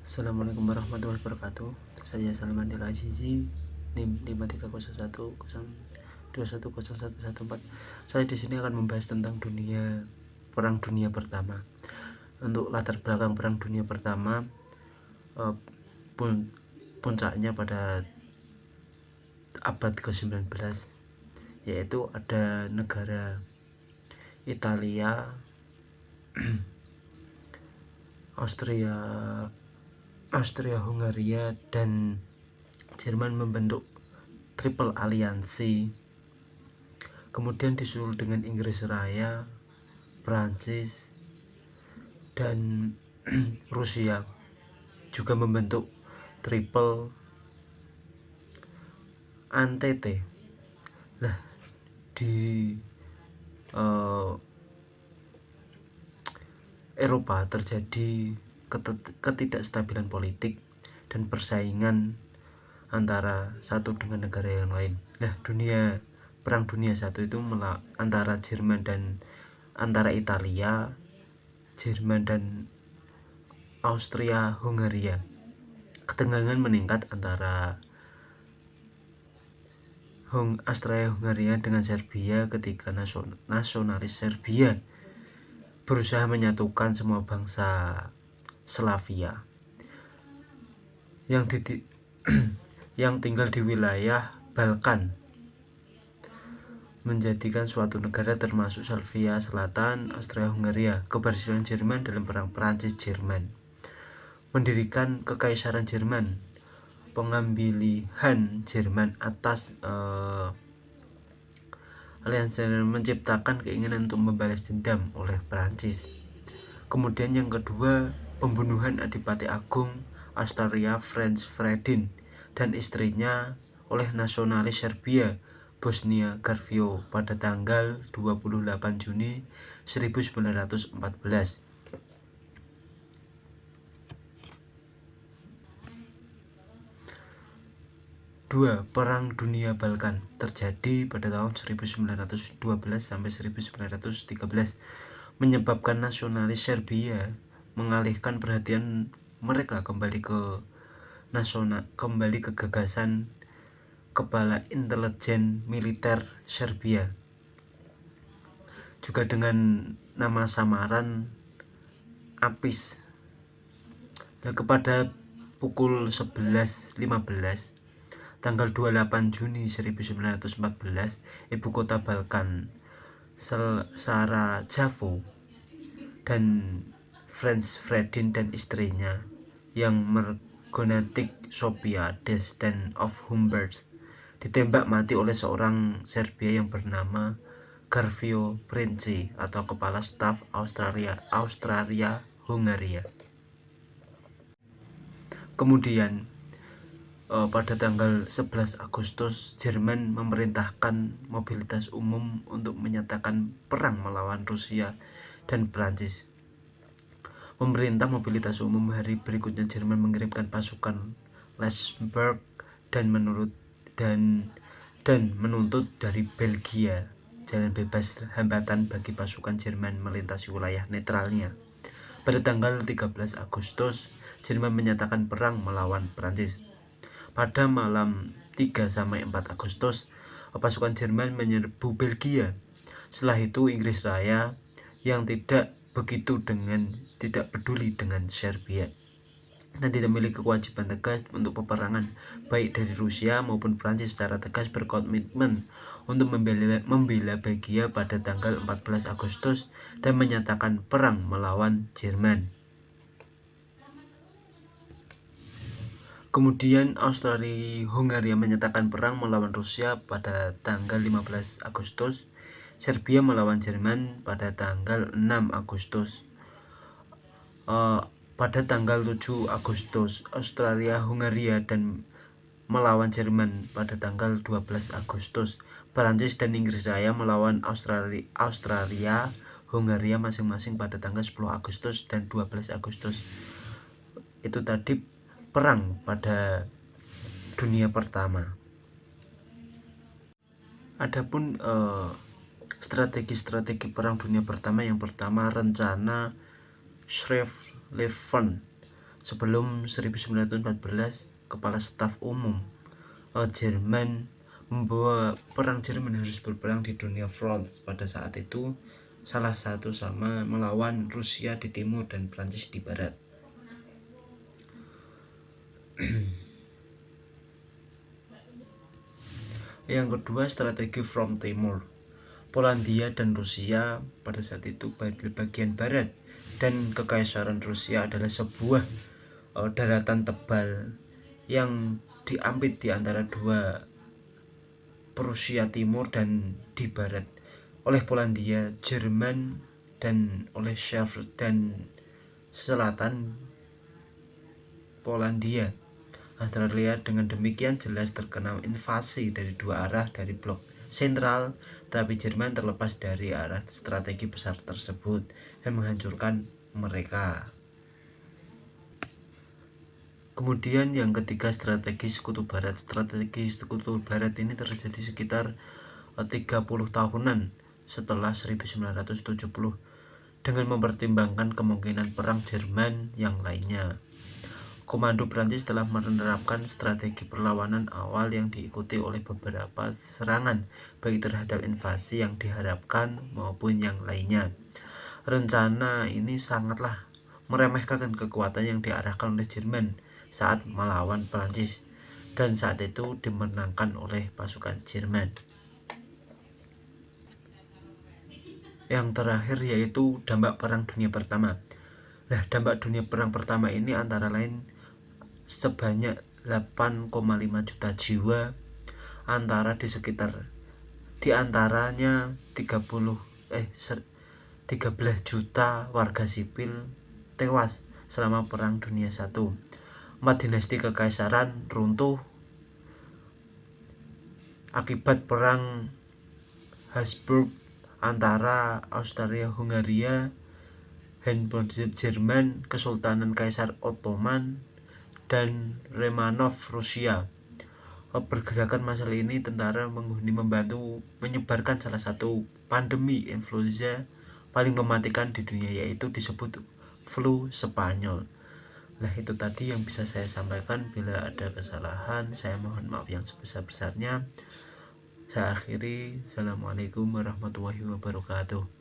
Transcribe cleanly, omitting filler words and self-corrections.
Assalamualaikum warahmatullahi wabarakatuh. Saya Salman Del Azizi, NIM 53010210114. Saya di sini akan membahas tentang Perang Dunia Pertama. Untuk latar belakang Perang Dunia Pertama, puncaknya pada abad ke-19, yaitu ada negara Italia, Austria-Hungaria dan Jerman membentuk Triple Aliansi. Kemudian disusul dengan Inggris Raya, Prancis, dan Rusia juga membentuk Triple Entente. Nah, di Eropa terjadi ketidakstabilan politik dan persaingan antara satu dengan negara yang lain. Nah, Perang Dunia I itu antara Italia, Jerman dan Austria-Hungaria. Ketegangan meningkat antara Austria-Hungaria dengan Serbia ketika nasionalis Serbia berusaha menyatukan semua bangsa Slavia yang tinggal di wilayah Balkan, menjadikan suatu negara termasuk Slavia Selatan, Austria-Hungaria. Keberhasilan Jerman dalam perang Prancis-Jerman, mendirikan Kekaisaran Jerman, pengambilihan Jerman atas aliansi, menciptakan keinginan untuk membalas dendam oleh Prancis. Kemudian yang kedua, pembunuhan Adipati Agung Austria Franz Ferdinand dan istrinya oleh nasionalis Serbia Bosnia Garvio pada tanggal 28 Juni 1914. Dua, Perang Dunia Balkan terjadi pada tahun 1912 sampai 1913, menyebabkan nasionalis Serbia mengalihkan perhatian mereka kembali ke gagasan Kepala Intelijen Militer Serbia, juga dengan nama samaran APIS. Dan kepada pukul 11.15 tanggal 28 Juni 1914, ibu kota Balkan Sarajevo dan Franz Ferdinand dan istrinya yang Margonatic Sophia Destan of Humbert ditembak mati oleh seorang Serbia yang bernama Garvio Princi atau kepala staf Austria-Hungaria. Kemudian pada tanggal 11 Agustus, Jerman memerintahkan mobilitas umum untuk menyatakan perang melawan Rusia dan Prancis. Pemerintah mobilitas umum hari berikutnya, Jerman mengirimkan pasukan Lecksberg dan menuntut dari Belgia jalan bebas hambatan bagi pasukan Jerman melintasi wilayah netralnya. Pada tanggal 13 Agustus, Jerman menyatakan perang melawan Prancis. Pada malam 3-4 Agustus, pasukan Jerman menyerbu Belgia. Setelah itu, Inggris Raya yang tidak peduli dengan Serbia dan tidak memiliki kewajiban tegas untuk peperangan, baik dari Rusia maupun Prancis, secara tegas berkomitmen untuk membela Belgia pada tanggal 14 Agustus dan menyatakan perang melawan Jerman. Kemudian Austria-Hungaria menyatakan perang melawan Rusia pada tanggal 15 Agustus. Serbia melawan Jerman pada tanggal 6 Agustus. Pada tanggal 7 Agustus, Austria-Hungaria dan melawan Jerman pada tanggal 12 Agustus. Prancis dan Inggris Raya melawan Austria-Hungaria masing-masing pada tanggal 10 Agustus dan 12 Agustus. Itu tadi perang pada Dunia Pertama. Adapun strategi perang Dunia Pertama, yang pertama rencana Schlieffen. Sebelum 1914, Kepala Staf Umum Jerman membawa perang Jerman harus berperang di dunia front pada saat itu, salah satu sama melawan Rusia di timur dan Prancis di barat. Yang kedua, strategi From Timur. Polandia dan Rusia pada saat itu bagian barat, dan Kekaisaran Rusia adalah sebuah daratan tebal yang diampit di antara dua Prusia Timur dan di barat oleh Polandia, Jerman, dan oleh Czech dan selatan Polandia. Australia dengan demikian jelas terkena invasi dari dua arah dari blok sentral, tapi Jerman terlepas dari arah strategi besar tersebut dan menghancurkan mereka. Kemudian yang ketiga, strategi Sekutu Barat. Strategi Sekutu Barat ini terjadi sekitar 30 tahunan setelah 1970 dengan mempertimbangkan kemungkinan perang Jerman yang lainnya. Komando Prancis telah menerapkan strategi perlawanan awal yang diikuti oleh beberapa serangan, baik terhadap invasi yang diharapkan maupun yang lainnya. Rencana ini sangatlah meremehkan kekuatan yang diarahkan oleh Jerman saat melawan Prancis, dan saat itu dimenangkan oleh pasukan Jerman. Yang terakhir yaitu dampak Perang Dunia Pertama. Nah, dampak Dunia Perang Pertama ini antara lain sebanyak 8,5 juta jiwa antara di sekitar di antaranya 13 juta warga sipil tewas selama Perang Dunia I. 4 dinasti kekaisaran runtuh akibat perang Habsburg antara Austria-Hungaria, Habsburg Jerman, Kesultanan Kaisar Ottoman, dan Romanov Rusia. Pergerakan masalah ini tentara menghuni membantu menyebarkan salah satu pandemi influenza paling mematikan di dunia, yaitu disebut flu Spanyol. Nah, itu tadi yang bisa saya sampaikan. Bila ada kesalahan, saya mohon maaf yang sebesar-besarnya. Saya akhiri. Assalamualaikum warahmatullahi wabarakatuh.